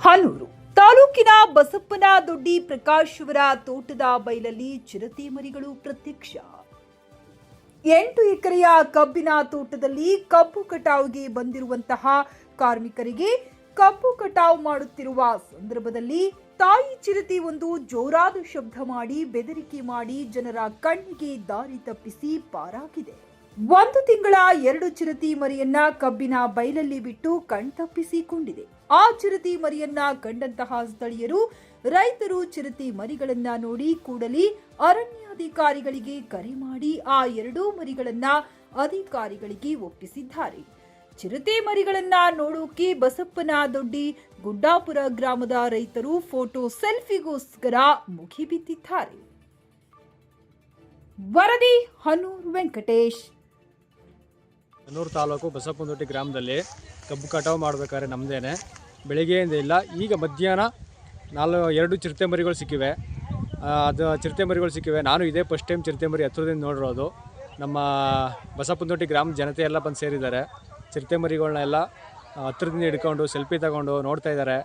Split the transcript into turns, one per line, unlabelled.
ಹನೂರು ತಾಲೂಕಿನ ಬಸಪ್ಪನ ದೊಡ್ಡಿ ಪ್ರಕಾಶ್ ಅವರ ತೋಟದ ಬೈಲಲ್ಲಿ ಚಿರತೆ ಮರಿಗಳು ಪ್ರತ್ಯಕ್ಷ. 8 ಎಕರೆಯ ಕಬ್ಬಿನ ತೋಟದಲ್ಲಿ ಕಬ್ಬು ಕಟಾವುಗೆ ಬಂದಿರುವಂತಹ ಕಾರ್ಮಿಕರಿಗೆ ಕಬ್ಬು ಕಟಾವು ಮಾಡುತ್ತಿರುವ ಸಂದರ್ಭದಲ್ಲಿ ತಾಯಿ ಚಿರತೆ ಒಂದು ಜೋರಾದ ಶಬ್ದ ಮಾಡಿ ಬೆದರಿಕೆ ಮಾಡಿ ಜನರ ಕಣ್ಣಿಗೆ ದಾರಿ ತಪ್ಪಿಸಿ ಪಾರಾಗಿದೆ. 1 ತಿಂಗಳ 2 ಚಿರತೆ ಮರಿಯನ್ನ ಕಬ್ಬಿನ ಬೈಲಲ್ಲಿ ಬಿಟ್ಟು ಕಣ್ತಪ್ಪಿಸಿಕೊಂಡಿದೆ. ಆ ಚಿರತೆ ಮರಿಯನ್ನ ಕಂಡಂತಹ ಸ್ಥಳೀಯರು ರೈತರು ಚಿರತೆ ಮರಿಗಳನ್ನ ನೋಡಿ ಕೂಡಲೇ ಅರಣ್ಯಾಧಿಕಾರಿಗಳಿಗೆ ಕರೆ ಮಾಡಿ ಆ 2 ಮರಿಗಳನ್ನ ಅಧಿಕಾರಿಗಳಿಗೆ ಒಪ್ಪಿಸಿದ್ದಾರೆ. ಚಿರತೆ ಮರಿಗಳನ್ನ ನೋಡೋಕೆ ಬಸಪ್ಪನ ದೊಡ್ಡಿ ಗುಡ್ಡಾಪುರ ಗ್ರಾಮದ ರೈತರು ಫೋಟೋ ಸೆಲ್ಫಿಗೋಸ್ಕರ ಮುಗಿಬಿದ್ದಿದ್ದಾರೆ. ವರದಿ ಹನೂರು ವೆಂಕಟೇಶ್.
ಹನೂರು ತಾಲೂಕು ಬಸಪ್ಪನದೊಡ್ಡಿ ಗ್ರಾಮದಲ್ಲಿ ಕಬ್ಬು ಕಟಾವು ಮಾಡಬೇಕಾದ್ರೆ ನಮ್ಮದೇನೆ ಬೆಳಿಗ್ಗೆಯಿಂದ ಇಲ್ಲ. ಈಗ ಮಧ್ಯಾಹ್ನ 2 ಚಿರತೆ ಮರಿಗಳು ಸಿಕ್ಕಿವೆ. ಅದು ಚಿರತೆ ಮರಿಗಳು ಸಿಕ್ಕಿವೆ. ನಾನು ಇದೇ ಫಸ್ಟ್ ಟೈಮ್ ಚಿರತೆ ಮರಿ ಹತ್ರದಿಂದ ನೋಡಿರೋದು. ನಮ್ಮ ಬಸಪ್ಪನದೊಡ್ಡಿ ಗ್ರಾಮದ ಜನತೆ ಎಲ್ಲ ಬಂದು ಸೇರಿದ್ದಾರೆ. ಚಿರತೆ ಮರಿಗಳನ್ನೆಲ್ಲ ಹತ್ರದಿಂದ ಹಿಡ್ಕೊಂಡು ಸೆಲ್ಫಿ ತಗೊಂಡು ನೋಡ್ತಾ ಇದ್ದಾರೆ.